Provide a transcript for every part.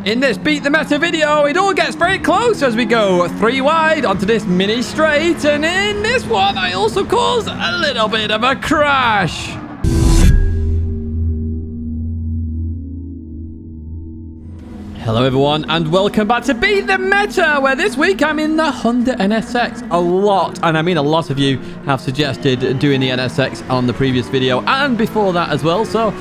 In this Beat the Meta video, it all gets very close as we go 3 wide onto this mini straight. And in this one, I also caused a little bit of a crash. Hello everyone and welcome back to Beat the Meta, where this week I'm in the Honda NSX. A lot, and I mean a lot of you have suggested doing the NSX on the previous video and before that as well, so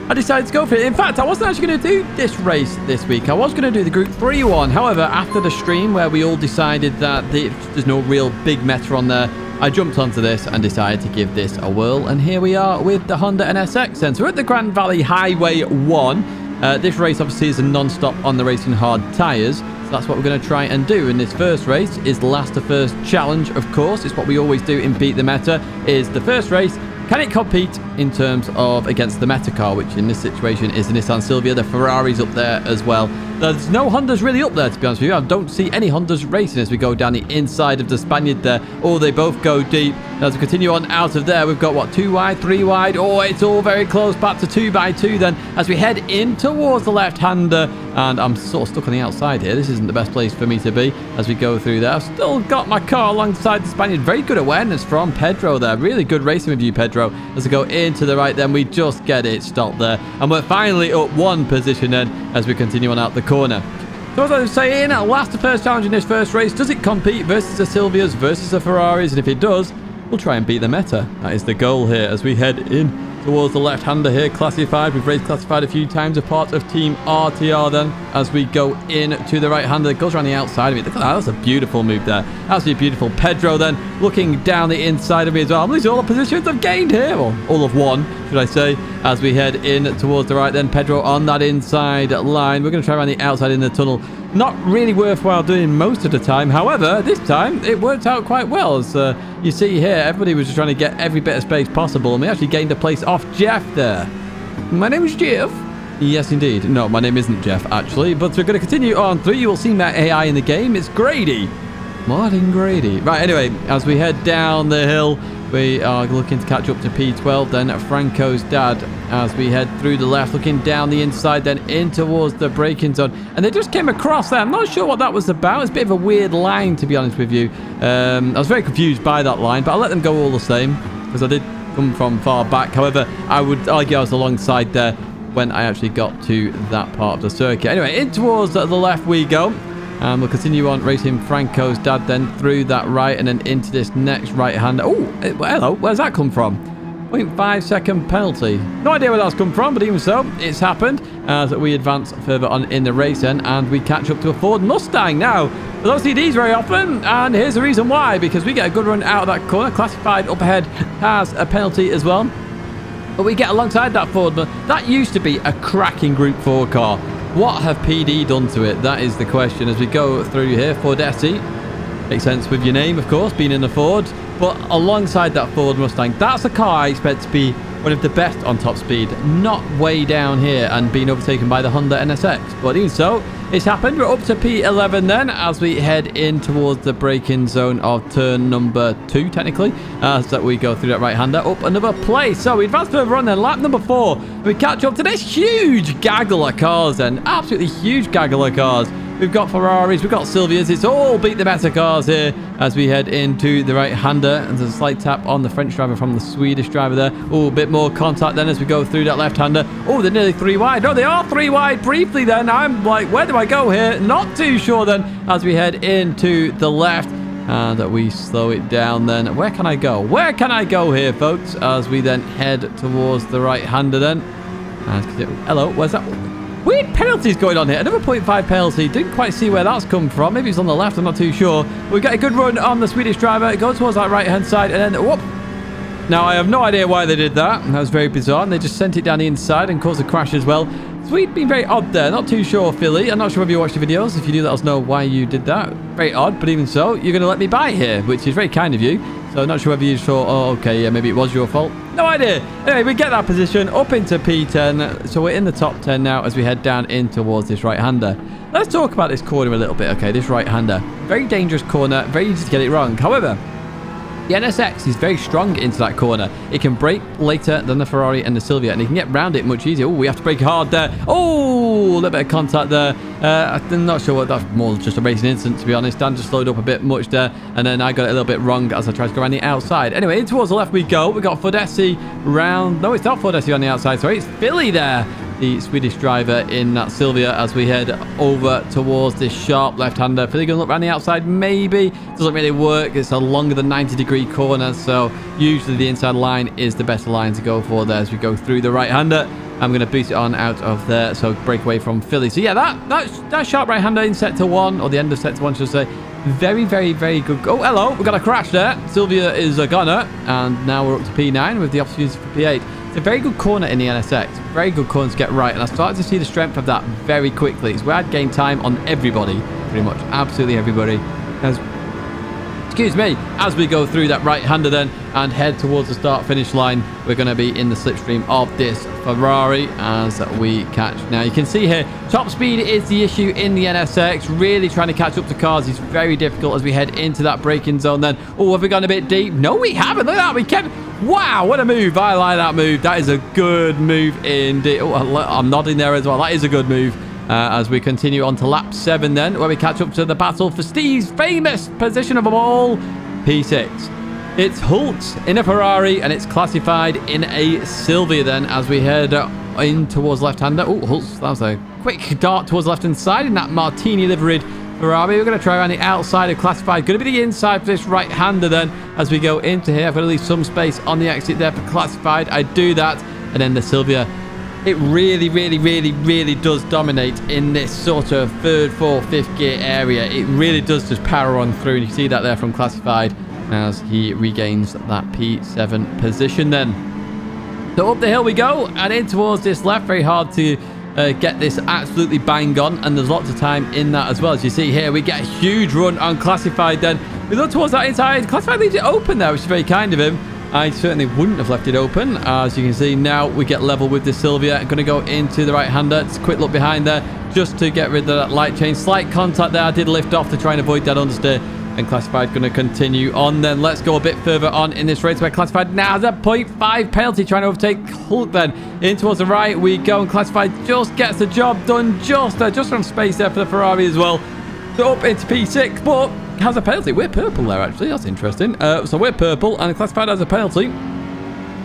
I decided to go for it. In fact, I wasn't actually going to do this race this week. I was going to do the Gr.3 one. However, after the stream where we all decided that there's no real big meta on there, I jumped onto this and decided to give this a whirl. And here we are with the Honda NSX. And so we're at the Grand Valley Highway 1. This race obviously is a non-stop on the racing hard tyres. So that's what we're going to try and do in this first race. Is last to first challenge, of course. It's what we always do in Beat the Meta. Is the first race, can it compete in terms of against the Meta car, which in this situation is the Nissan SILVIA. The Ferrari's up there as well. There's no Hondas really up there, to be honest with you. I don't see any Hondas racing as we go down the inside of the Spaniard there. Oh, they both go deep. As we continue on out of there, we've got, what, 2 wide, 3 wide? Oh, it's all very close. Back to 2x2 then as we head in towards the left-hander. And I'm sort of stuck on the outside here. This isn't the best place for me to be as we go through there. I've still got my car alongside the Spaniard. Very good awareness from Pedro there. Really good racing with you, Pedro. As we go into the right, then we just get it stopped there. And we're finally up 1 position then as we continue on out the corner. So as I was saying, last to first challenge in this first race. Does it compete versus the Silvias, versus the Ferraris? And if it does, we'll try and beat the Meta. That is the goal here as we head in towards the left-hander here, classified. We've raced classified a few times, a part of Team RTR then, as we go in to the right-hander. It goes around the outside of it. Look at that. That's a beautiful move there. Absolutely beautiful. Pedro then looking down the inside of me as well. These are all the positions I've gained here. Well, all of 1, should I say, as we head in towards the right then. Pedro on that inside line. We're going to try around the outside in the tunnel. Not really worthwhile doing most of the time. However, this time it worked out quite well. As you see here, everybody was just trying to get every bit of space possible. And we actually gained a place off Jeff there. My name is Jeff. Yes, indeed. No, my name isn't Jeff, actually. But we're going to continue on through. You will see my AI in the game. It's Grady. Martin Grady. Right, anyway, as we head down the hill, we are looking to catch up to P12 then, Franco's dad, as we head through the left, looking down the inside then in towards the braking zone. And they just came across there. I'm not sure what that was about. It's a bit of a weird line, to be honest with you. I was very confused by that line, but I'll let them go all the same because I did come from far back. However, I would argue I was alongside there when I actually got to that part of the circuit. Anyway, in towards the left we go. And we'll continue on racing Franco's dad then through that right and then into this next right-hander. Oh, hello. Where's that come from? 0.5 second penalty. No idea where that's come from, but even so, it's happened as we advance further on in the race then, and we catch up to a Ford Mustang. Now, we don't see these very often, and here's the reason why, because we get a good run out of that corner. Classified up ahead has a penalty as well. But we get alongside that Ford. That used to be a cracking Gr.4 car. What have PD done to it? That is the question as we go through here. Fordetti. Makes sense with your name, of course, being in the Ford. But alongside that Ford Mustang, that's a car I expect to be one of the best on top speed. Not way down here and being overtaken by the Honda NSX. But even so, it's happened. We're up to P11 then as we head in towards the braking zone of turn number 2, technically. As that we go through that right-hander. Up another place. So we advance further on then. Lap number 4. We catch up to this huge gaggle of cars then. Absolutely huge gaggle of cars. We've got Ferraris, we've got Silvias. It's all Beat the Meta cars here as we head into the right-hander. And there's a slight tap on the French driver from the Swedish driver there. Oh, a bit more contact then as we go through that left-hander. Oh, they're nearly 3 wide. No, they are 3 wide briefly then. I'm like, where do I go here? Not too sure then as we head into the left. And we slow it down then. Where can I go? Where can I go here, folks? As we then head towards the right-hander then. Hello, where's that? Weird penalties going on here. Another 0.5 penalty. Didn't quite see where that's come from. Maybe it's on the left. I'm not too sure. We get a good run on the Swedish driver. It goes towards that right-hand side. And then, whoop. Now, I have no idea why they did that. That was very bizarre. And they just sent it down the inside and caused a crash as well. Swede being very odd there. Not too sure, Philly. I'm not sure if you watched the videos. If you do, let us know why you did that. Very odd. But even so, you're going to let me by here, which is very kind of you. So not sure whether you thought, oh, okay, yeah, maybe it was your fault. No idea. Anyway, we get that position up into P10. So we're in the top 10 now as we head down in towards this right-hander. Let's talk about this corner a little bit. Okay, this right-hander. Very dangerous corner. Very easy to get it wrong. However, The NSX is very strong into that corner. It can brake later than the Ferrari and the Silvia, and it can get around it much easier. Oh, we have to brake hard there. Oh, a little bit of contact there. I'm not sure what that's more just a racing incident, to be honest. Dan just slowed up a bit much there, and then I got it a little bit wrong as I tried to go around the outside. Anyway, in towards the left we go. We got Fordesi round. No, it's not Fordesi on the outside. Sorry, it's Philly there, the Swedish driver in that Silvia, as we head over towards this sharp left-hander. Philly going to look around the outside, maybe. Doesn't really work. It's a longer than 90-degree corner, so usually the inside line is the better line to go for there as we go through the right-hander. I'm going to boost it on out of there, so break away from Philly. So yeah, that sharp right-hander in sector 1, or the end of sector 1, should I say. Very, very, very good. Oh, hello. We got a crash there. Silvia is a gunner, and now we're up to P9 with the opportunity for P8. It's a very good corner in the NSX. Very good corner to get right. And I started to see the strength of that very quickly. It's where I'd gain time on everybody. Pretty much. Absolutely everybody. Excuse me. As we go through that right-hander then and head towards the start-finish line, we're going to be in the slipstream of this Ferrari as we catch. Now, you can see here, top speed is the issue in the NSX. Really trying to catch up to cars is very difficult as we head into that braking zone then. Oh, have we gone a bit deep? No, we haven't. Look at that. We kept... Wow, what a move. I like that move. That is a good move indeed. Oh, I'm nodding there as well. That is a good move. As we continue on to lap 7 then, where we catch up to the battle for Steve's famous position of them all, P6. It's Hult in a Ferrari, and it's classified in a Silvia then, as we head in towards left-hander. Oh, Hult, that was a quick dart towards left-hand side in that Martini-liveried Ferrari. We're going to try around the outside of classified. Going to be the inside for this right-hander then, as we go into here. I've got to leave some space on the exit there for classified. I do that, and then the Silvia, it really, really, really, really does dominate in this sort of 3rd, 4th, 5th gear area. It really does just power on through, and you see that there from classified as he regains that P7 position then. So up the hill we go, and in towards this left. Very hard to get this absolutely bang on, and there's lots of time in that as well. As you see here, we get a huge run on classified then. We look towards that inside. Classified leaves it open there, which is very kind of him. I certainly wouldn't have left it open. As you can see now, we get level with the Silvia. I'm going to go into the right-hander. Just a quick look behind there just to get rid of that light change. Slight contact there. I did lift off to try and avoid that understeer. And classified going to continue on then. Let's go a bit further on in this race where classified now has a 0.5 penalty trying to overtake Hulk then. In towards the right we go, and classified just gets the job done. Just from space there for the Ferrari as well. So up into P6, but has a penalty. We're purple there, actually. That's interesting. So we're purple, and classified has a penalty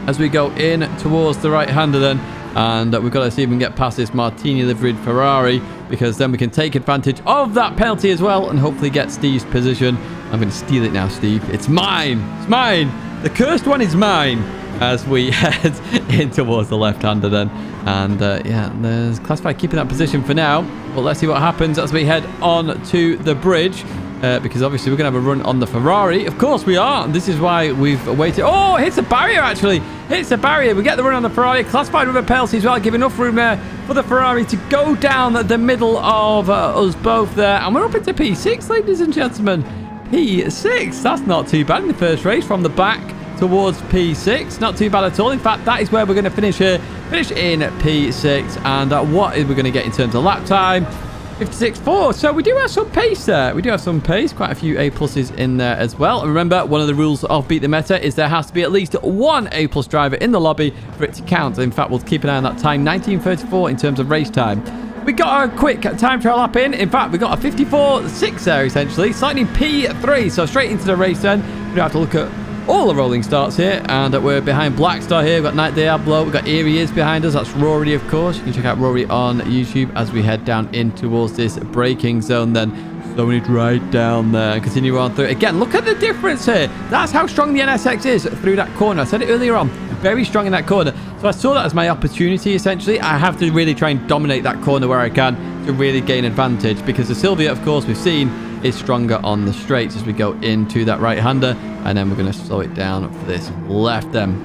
as we go in towards the right-hander then. And we've got to see if we can get past this Martini-liveried Ferrari, because then we can take advantage of that penalty as well and hopefully get Steve's position. I'm going to steal it now, Steve. It's mine. It's mine. The cursed one is mine as we head in towards the left-hander then. And yeah, there's classified keeping that position for now. But let's see what happens as we head on to the bridge. Because obviously we're going to have a run on the Ferrari. Of course we are. This is why we've waited. Oh, hits a barrier, actually. Hits a barrier. We get the run on the Ferrari. Classified with a penalty as well. Give enough room there for the Ferrari to go down the middle of us both there. And we're up into P6, ladies and gentlemen. P6. That's not too bad in the first race from the back towards P6. Not too bad at all. In fact, that is where we're going to finish here. Finish in P6. And what is we going to get in terms of lap time? 56.4. So we do have some pace there. We do have some pace. Quite a few A pluses in there as well. And remember, one of the rules of Beat the Meta is there has to be at least one A plus driver in the lobby for it to count. In fact, we'll keep an eye on that time. 19:34 in terms of race time. We got a quick time trial lap in. In fact, we got a 54.6 there, essentially. Slightly P3. So straight into the race then. We don't have to look at all the rolling starts here, and we're behind Blackstar here. We've got Night Diablo, we've got Eerie Is behind us. That's Rory, of course. You can check out Rory on YouTube as we head down in towards this braking zone then. Slowing it right down there and continue on through. Again, look at the difference here. That's how strong the NSX is through that corner. I said it earlier on, very strong in that corner. So I saw that as my opportunity, essentially. I have to really try and dominate that corner where I can to really gain advantage, because the Silvia, of course, we've seen is stronger on the straights as we go into that right-hander, and then we're going to slow it down for this left then.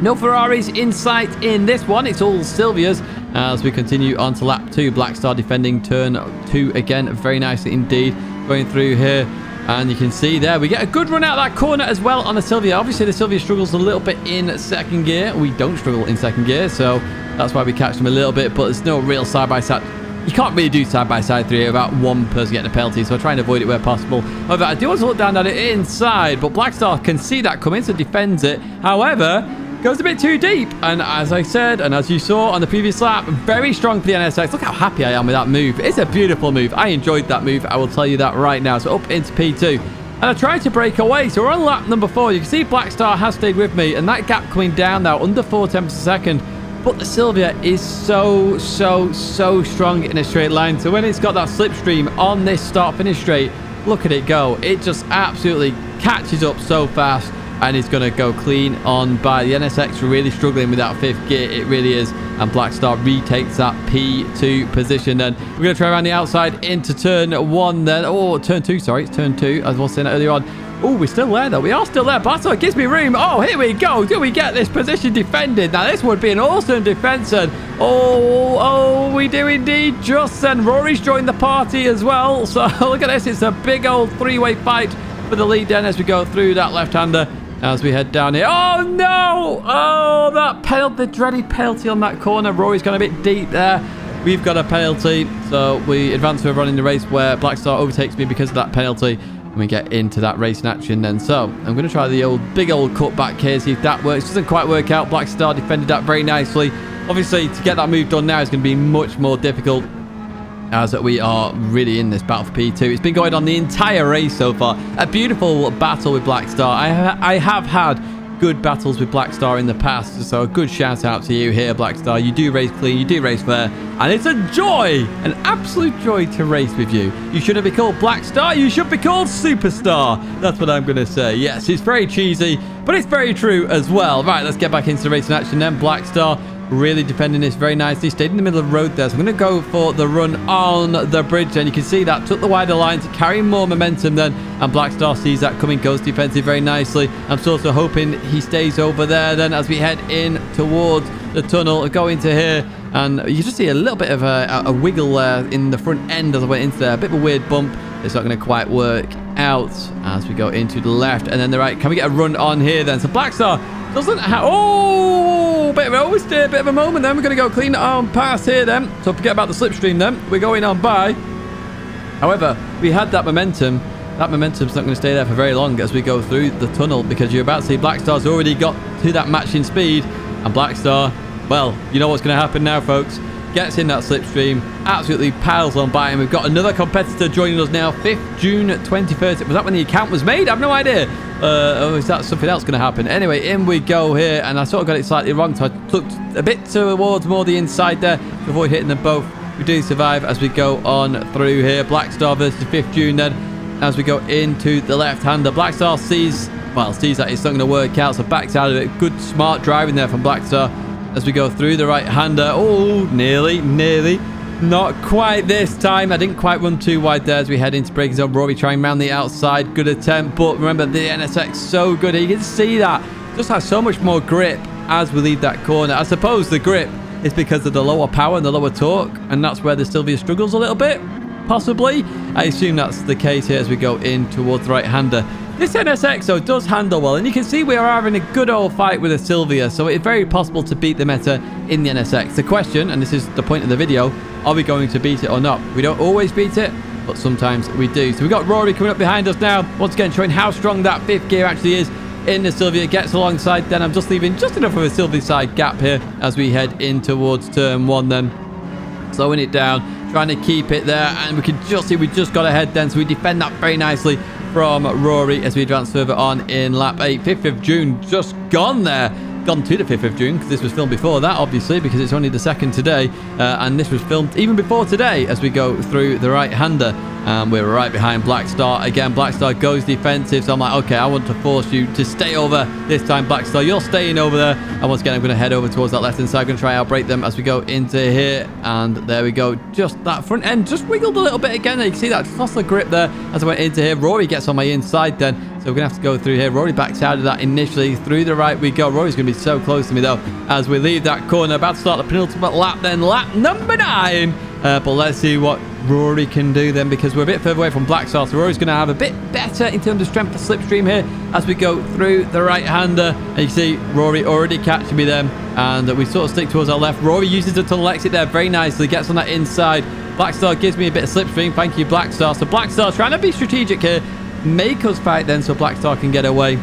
No Ferraris in sight in this one. It's all Silvias as we continue on to lap 2. Blackstar defending turn 2 again very nicely indeed, going through here. And you can see there, we get a good run out of that corner as well on the Silvia. Obviously, the Silvia struggles a little bit in second gear. We don't struggle in second gear, so that's why we catch them a little bit. But there's no real side-by-side you can't really do side-by-side 3 without one person getting a penalty, so I try and avoid it where possible. However, I do want to look down at it inside, but Blackstar can see that coming, so defends it. However, goes a bit too deep, and as I said, and as you saw on the previous lap, very strong for the NSX. Look how happy I am with that move. It's a beautiful move. I enjoyed that move. I will tell you that right now. So up into P2. And I tried to break away. So we're on lap number 4. You can see Blackstar has stayed with me. And that gap coming down now, under 4 tenths a second. But the Silvia is so strong in a straight line. So when it's got that slipstream on this start-finish straight, look at it go. It just absolutely catches up so fast. And it's going to go clean on by. The NSX really struggling with that 5th gear. It really is. And Blackstar retakes that P2 position. Then we're going to try around the outside into turn 1 then. Oh, turn 2, sorry. It's turn 2, as I was saying earlier on. Oh, we're still there, though. We are still there. Blackstar gives me room. Oh, here we go. Do we get this position defended? Now, this would be an awesome defense. And oh, we do indeed. Just then, Rory's joined the party as well. So look at this. It's a big old 3-way fight for the lead then as we go through that left-hander. As we head down here. Oh, no! Oh, that penalty, the dreaded penalty on that corner. Rory's gone a bit deep there. We've got a penalty. So we advance further on in the race where Blackstar overtakes me because of that penalty. And we get into that racing action then. So I'm going to try the big old cutback here, see if that works. Doesn't quite work out. Blackstar defended that very nicely. Obviously, to get that move done now is going to be much more difficult, as we are really in this battle for P2. It's been going on the entire race so far. A beautiful battle with Blackstar. I have had good battles with Blackstar in the past, so a good shout out to you here, Blackstar. You do race clean, you do race fair, and it's a joy, an absolute joy to race with you. You shouldn't be called Blackstar, you should be called Superstar. That's what I'm going to say. Yes, it's very cheesy, but it's very true as well. Right, let's get back into the racing action then. Blackstar really defending this very nicely. Stayed in the middle of the road there. So I'm going to go for the run on the bridge. And you can see that took the wider line to carry more momentum then. And Blackstar sees that coming, goes defensive very nicely. I'm also hoping he stays over there then as we head in towards the tunnel. Go into here. And you just see a little bit of a wiggle there in the front end as I went into there. A bit of a weird bump. It's not going to quite work out as we go into the left. And then the right. Can we get a run on here then? So Blackstar doesn't have... Oh, bit of an oversteer, bit of a moment then. We're going to go clean on past here then. So forget about the slipstream then. We're going on by. However, we had that momentum. That momentum's not going to stay there for very long as we go through the tunnel, because you're about to see Blackstar's already got to that matching speed. And Blackstar, well, you know what's going to happen now, folks. Gets in that slipstream, absolutely piles on by, and we've got another competitor joining us now. 5th June 2030. Was that when the account was made? I have no idea. Or is that something else going to happen? Anyway, in we go here, and I sort of got it slightly wrong, so I looked a bit towards more the inside there to avoid hitting them both. We do survive as we go on through here. Blackstar versus 5th June then, as we go into the left-hander. Blackstar sees that it's not going to work out, so backs out of it. Good, smart driving there from Blackstar as we go through the right-hander. Oh, nearly. Not quite this time. I didn't quite run too wide there as we head into braking zone. Rory trying around the outside. Good attempt, but remember, the NSX so good. You can see that. Just has so much more grip as we leave that corner. I suppose the grip is because of the lower power and the lower torque, and that's where the Silvia struggles a little bit, possibly. I assume that's the case here as we go in towards the right-hander. This NSX, though, does handle well, and you can see we are having a good old fight with a Silvia, so it's very possible to beat the meta in the NSX. The question, and this is the point of the video, are we going to beat it or not? We don't always beat it, but sometimes we do. So we've got Rory coming up behind us now, once again showing how strong that 5th gear actually is in the Silvia. Gets alongside, then I'm just leaving just enough of a Silvia side gap here as we head in towards turn 1 then. Slowing it down, trying to keep it there, and we can just see we just got ahead then, so we defend that very nicely from Rory as we advance further on in lap 8. 5th of June just gone there. Gone to the 5th of June because this was filmed before that, obviously, because it's only the 2nd today. And this was filmed even before today as we go through the right-hander. We're right behind Blackstar. Again, Blackstar goes defensive. So I'm like, okay, I want to force you to stay over this time, Blackstar. You're staying over there. And once again, I'm going to head over towards that left-hand side. I'm going to try and outbrake them as we go into here. And there we go. Just that front end just wiggled a little bit again. You can see that. Just lost the grip there as I went into here. Rory gets on my inside then. So we're going to have to go through here. Rory backs out of that initially. Through the right we go. Rory's going to be so close to me, though, as we leave that corner. About to start the penultimate lap then. Lap number 9. But let's see what Rory can do then, because we're a bit further away from Blackstar. So Rory's going to have a bit better in terms of strength of slipstream here as we go through the right-hander. And you can see Rory already catching me then. And we sort of stick towards our left. Rory uses the tunnel exit there very nicely. Gets on that inside. Blackstar gives me a bit of slipstream. Thank you, Blackstar. So Blackstar trying to be strategic here. Make us fight then so Blackstar can get away.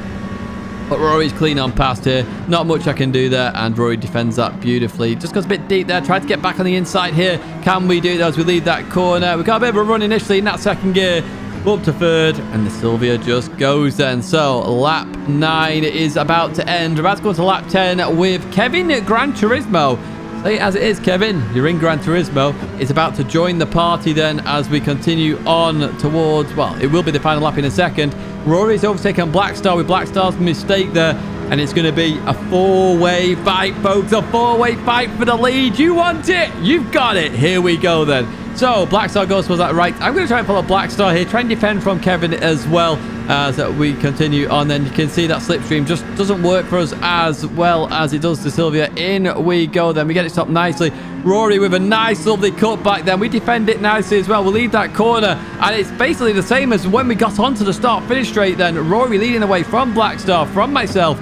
But Rory's clean on past here. Not much I can do there. And Rory defends that beautifully. Just goes a bit deep there. Tried to get back on the inside here. Can we do it as we lead that corner? We got a bit of a run initially in that second gear. Up to third. And the Silvia just goes then. So lap 9 is about to end. We're about to go to lap 10 with Kevin at Gran Turismo. Say it as it is, Kevin. You're in Gran Turismo. It's about to join the party then as we continue on towards, well, it will be the final lap in a second. Rory's overtaken Blackstar with Blackstar's mistake there. And it's going to be a 4-way fight, folks. A 4-way fight for the lead. You want it? You've got it. Here we go then. So Blackstar goes for that right. I'm going to try and follow Blackstar here. Try and defend from Kevin as well as we continue on. Then you can see that slipstream just doesn't work for us as well as it does to Silvia. In we go then. We get it stopped nicely. Rory with a nice lovely cutback then. We defend it nicely as well. We'll leave that corner. And it's basically the same as when we got onto the start-finish straight then. Rory leading away from Blackstar, from myself,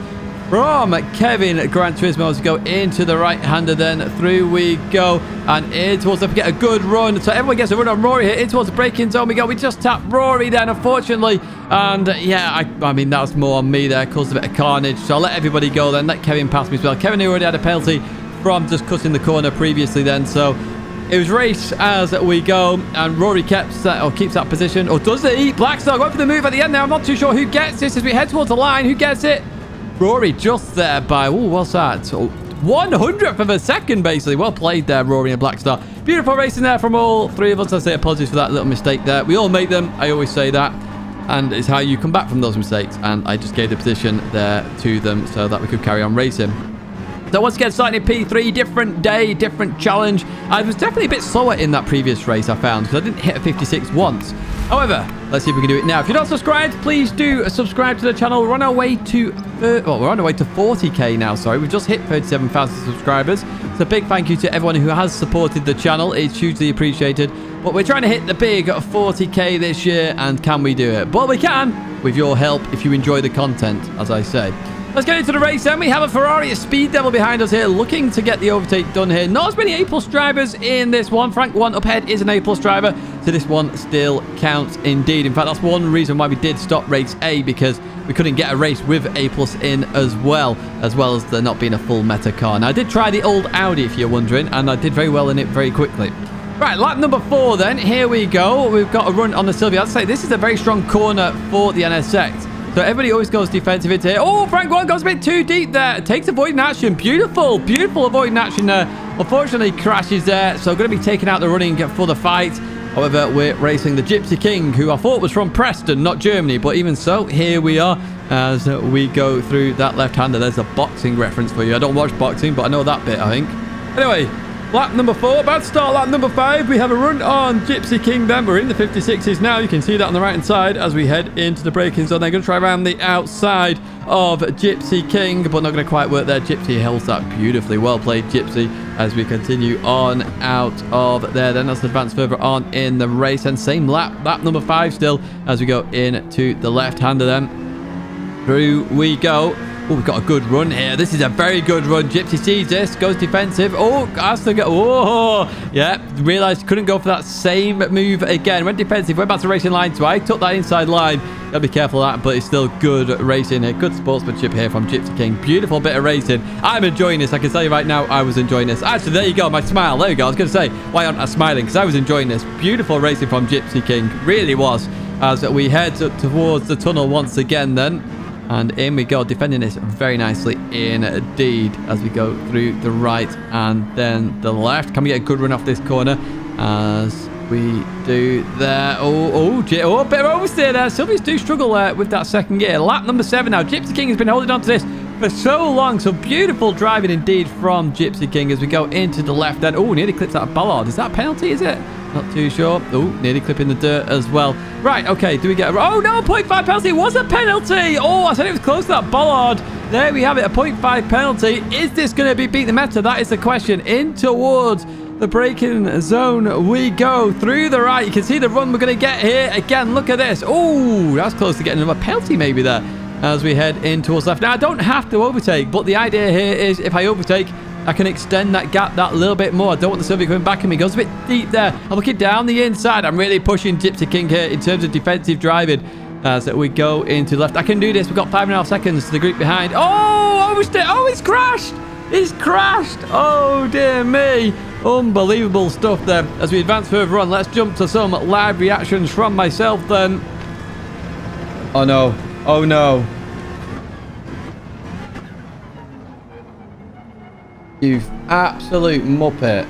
from Kevin at Gran Turismo as we go into the right-hander then. Through we go. And in towards the... get a good run. So everyone gets a run on Rory here. In towards the braking zone we go. We just tapped Rory then, unfortunately. And yeah, I mean, that's more on me there. Caused a bit of carnage. So I'll let everybody go then. Let Kevin pass me as well. Kevin already had a penalty from just cutting the corner previously then. So it was race as we go. And Rory keeps that position. Or does he? Blackstar going for the move at the end there. I'm not too sure who gets this as we head towards the line. Who gets it? Rory just there by, what's that? So 100th of a second, basically. Well played there, Rory and Blackstar. Beautiful racing there from all three of us. I say apologies for that little mistake there. We all make them. I always say that. And it's how you come back from those mistakes. And I just gave the position there to them so that we could carry on racing. So once again, starting in P3, different day, different challenge. I was definitely a bit slower in that previous race, I found, because I didn't hit a 56 once. However, let's see if we can do it now. If you're not subscribed, please do subscribe to the channel. We're on our way to 40k now, sorry. We've just hit 37,000 subscribers. So a big thank you to everyone who has supported the channel. It's hugely appreciated. But we're trying to hit the big 40k this year, and can we do it? Well, we can, with your help, if you enjoy the content, as I say. Let's get into the race then. We have a Ferrari, a Speed Devil behind us here, looking to get the overtake done here. Not as many A+ drivers in this one. Frank 1 up ahead is an A+ driver, so this one still counts indeed. In fact, that's one reason why we did stop race A, because we couldn't get a race with A+ in as well as there not being a full meta car. Now, I did try the old Audi, if you're wondering, and I did very well in it very quickly. Right, lap number 4 then. Here we go. We've got a run on the Silvia. I'd say this is a very strong corner for the NSX. So everybody always goes defensive into here. Oh, Frank 1 goes a bit too deep there. Takes avoiding action. Beautiful, beautiful avoiding action there. Unfortunately, crashes there. So going to be taking out the running for the fight. However, we're racing the Gypsy King, who I thought was from Preston, not Germany. But even so, here we are as we go through that left-hander. There's a boxing reference for you. I don't watch boxing, but I know that bit, I think. Anyway, lap number 4, about to start lap number 5. We have a run on Gypsy King then. We're in the 56s now. You can see that on the right-hand side as we head into the braking zone. They're going to try around the outside of Gypsy King, but not going to quite work there. Gypsy holds that beautifully. Well played, Gypsy, as we continue on out of there. Then let's advance further on in the race. And same lap number 5 still, as we go into the left-hander then. Through we go. Oh, we've got a good run here. This is a very good run. Gypsy sees this, goes defensive. Oh, has to go. Oh, yeah. Realized couldn't go for that same move again. Went defensive, went back to racing line twice. Took that inside line. Gotta be careful of that, but it's still good racing here. Good sportsmanship here from Gypsy King. Beautiful bit of racing. I'm enjoying this. I can tell you right now, I was enjoying this. Actually, there you go. My smile. There you go. I was going to say, why aren't I smiling? Because I was enjoying this. Beautiful racing from Gypsy King. Really was. As we head towards the tunnel once again then. And in we go, defending this very nicely indeed as we go through the right and then the left. Can we get a good run off this corner as we do there? Oh, a bit of oversteer there. Silvia's do struggle with that second gear. Lap number 7 now. Gypsy King has been holding on to this for so long. So beautiful driving indeed from Gypsy King as we go into the left then. Oh, nearly clips out of Ballard. Is that a penalty, is it? Not too sure. Oh, nearly clipping the dirt as well. Right, okay. Do we get a... Oh, no, 0.5 penalty. It was a penalty. Oh, I said it was close to that Ballard. There we have it, a 0.5 penalty. Is this going to be beat the meta? That is the question. In towards the braking zone we go. Through the right. You can see the run we're going to get here. Again, look at this. Oh, that's close to getting another penalty maybe there as we head in towards left. Now, I don't have to overtake, but the idea here is if I overtake, I can extend that gap that little bit more. I don't want the Silvia coming back at me. It goes a bit deep there. I'm looking down the inside. I'm really pushing Gypsy King here in terms of defensive driving. As we go into left. I can do this. We've got 5.5 seconds to the group behind. Oh, he's crashed. He's crashed. Oh, dear me. Unbelievable stuff there. As we advance further on, let's jump to some live reactions from myself then. Oh, no. Oh, no. You absolute muppet.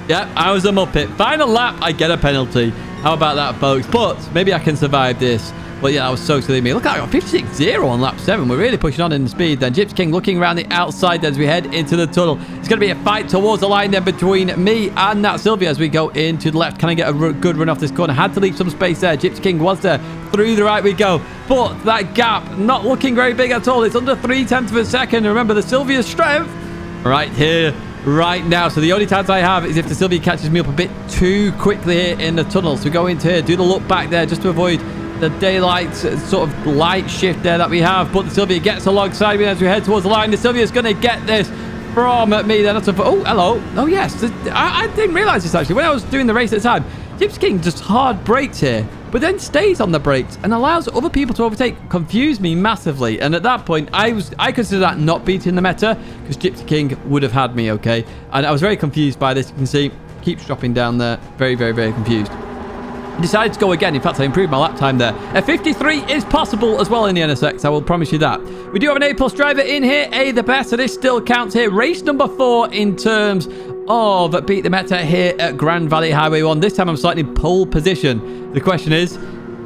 Yep, I was a muppet. Final lap, I get a penalty. How about that, folks? But maybe I can survive this. But yeah, that was so silly of me. Look, I got 56.0 on lap 7. We're really pushing on in the speed then. Gypsy King looking around the outside as we head into the tunnel. It's going to be a fight towards the line then between me and that Silvia as we go into the left. Can I get a good run off this corner? Had to leave some space there. Gypsy King was there. Through the right we go. But that gap not looking very big at all. It's under 0.3 of a second. Remember, the Silvia's strength right here, right now. So the only chance I have is if the Silvia catches me up a bit too quickly here in the tunnel. So we go into here, do the look back there just to avoid the daylight sort of light shift there that we have. But the Silvia gets alongside me as we head towards the line. The Silvia's going to get this from me then. Oh, hello. Oh, yes. I didn't realize this actually. When I was doing the race at the time, Gypsy King just hard brakes here, but then stays on the brakes and allows other people to overtake. Confused me massively. And at that point, I consider that not beating the meta because Gypsy King would have had me, okay? And I was very confused by this. You can see, keeps dropping down there. Very, very, very confused. I decided to go again. In fact, I improved my lap time there. A 53 is possible as well in the NSX. I will promise you that. We do have an A+ driver in here. A the best, so this still counts here. Race number 4 in terms of beat the meta here at Grand Valley Highway 1. This time I'm slightly in pole position. The question is,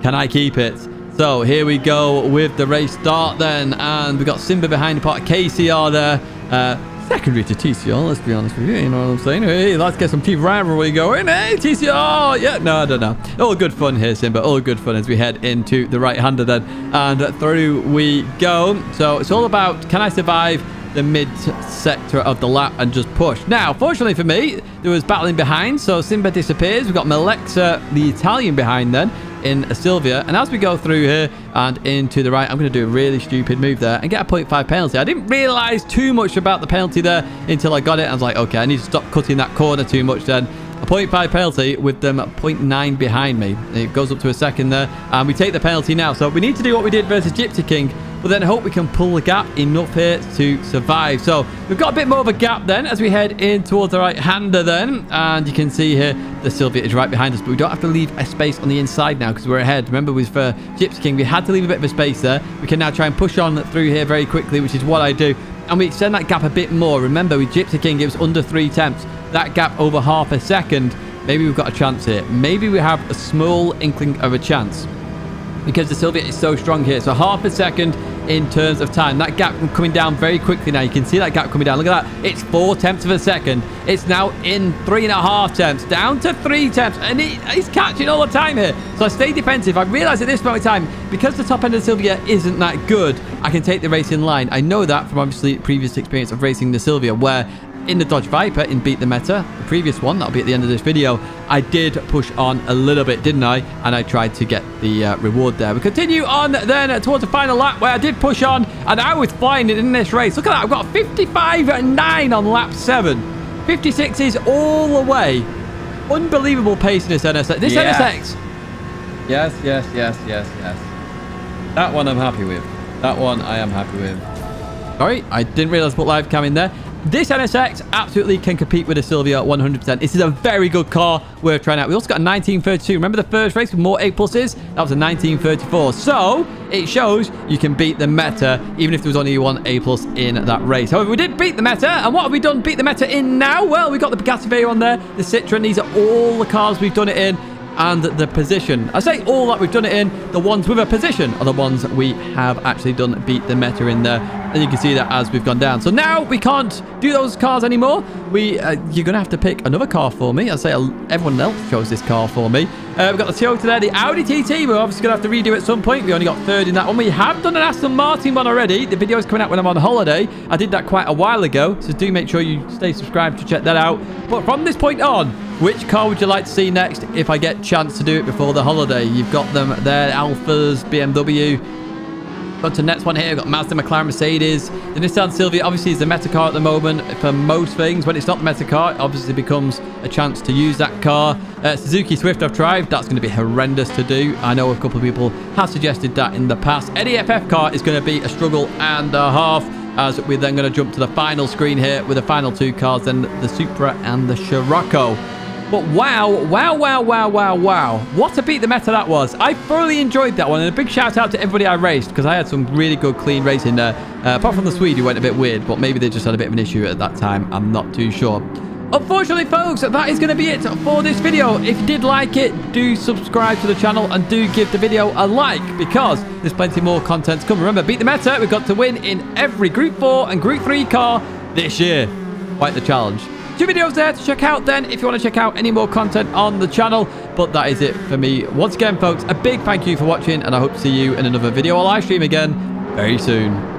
can I keep it? So here we go with the race start then. And we've got Simba behind the part of KCR there. Secondary to TCR, let's be honest with you. You know what I'm saying? Hey, let's get some team rivalry going. Hey, TCR! Yeah, no, I don't know. All good fun here, Simba. All good fun as we head into the right-hander then. And through we go. So it's all about, can I survive the mid-sector of the lap and just push? Now, fortunately for me, there was battling behind. So Simba disappears. We've got Malexa, the Italian, behind then in a Silvia. And as we go through here and into the right, I'm going to do a really stupid move there and get a 0.5 penalty. I didn't realize too much about the penalty there until I got it. I was like, okay, I need to stop cutting that corner too much then. A 0.5 penalty with them 0.9 behind me. It goes up to a second there and we take the penalty now. So we need to do what we did versus Gypsy King, but then hope we can pull the gap enough here to survive. So we've got a bit more of a gap then as we head in towards the right-hander then. And you can see here the Silvia is right behind us, but we don't have to leave a space on the inside now because we're ahead. Remember, with Gypsy King, we had to leave a bit of a space there. We can now try and push on through here very quickly, which is what I do. And we extend that gap a bit more. Remember, with Gypsy King, it was under 0.3. That gap over half a second. Maybe we've got a chance here. Maybe we have a small inkling of a chance because the Silvia is so strong here. So half a second in terms of time. That gap coming down very quickly now. You can see that gap coming down. Look at that. It's 0.4 of a second. It's now in 3.5 tenths, down to 3 tenths. And he's catching all the time here. So I stay defensive. I realize at this point in time, because the top end of the Silvia isn't that good, I can take the race in line. I know that from obviously previous experience of racing the Silvia, where in the Dodge Viper in Beat the Meta, the previous one, that'll be at the end of this video, I did push on a little bit, didn't I? And I tried to get the reward there. We continue on then towards the final lap where I did push on and I was flying in this race. Look at that. I've got 55.9 on lap 7. 56 is all the way. Unbelievable pace in this NSX. This NSX. Yes. That one I'm happy with. That one I am happy with. Sorry, I didn't realize I put live cam in there. This NSX absolutely can compete with a Silvia 100%. This is a very good car worth trying out. We also got a 1932. Remember the first race with more A+s? That was a 1934. So it shows you can beat the meta even if there was only one A+ in that race. However, we did beat the meta. And what have we done beat the meta in now? Well, we got the Bugatti Veyron there, the Citroen. These are all the cars we've done it in. And the position. I say all that we've done it in. The ones with a position are the ones we have actually done beat the meta in there. And you can see that as we've gone down. So now we can't do those cars anymore. You're going to have to pick another car for me. I say everyone else chose this car for me. We've got the Toyota there, the Audi TT. We're obviously going to have to redo at some point. We only got third in that one. We have done an Aston Martin one already. The video is coming out when I'm on holiday. I did that quite a while ago. So do make sure you stay subscribed to check that out. But from this point on, which car would you like to see next if I get a chance to do it before the holiday? You've got them there, Alphas, BMW. Got to the next one here. We've got Mazda, McLaren, Mercedes. The Nissan SILVIA obviously is the meta car at the moment for most things. When it's not the meta car, it obviously becomes a chance to use that car. Suzuki Swift I've tried. That's going to be horrendous to do. I know a couple of people have suggested that in the past. Any FF car is going to be a struggle and a half, as we're then going to jump to the final screen here with the final 2 cars, then the Supra and the Scirocco. But wow. What a beat the meta that was. I thoroughly enjoyed that one. And a big shout out to everybody I raced, because I had some really good, clean racing there. Apart from the Swede, who went a bit weird, but maybe they just had a bit of an issue at that time. I'm not too sure. Unfortunately, folks, that is going to be it for this video. If you did like it, do subscribe to the channel and do give the video a like, because there's plenty more content to come. Remember, beat the meta. We've got to win in every Group 4 and Group 3 car this year. Quite the challenge. 2 videos there to check out then if you want to check out any more content on the channel. But that is it for me. Once again, folks, a big thank you for watching, and I hope to see you in another video or live stream again very soon.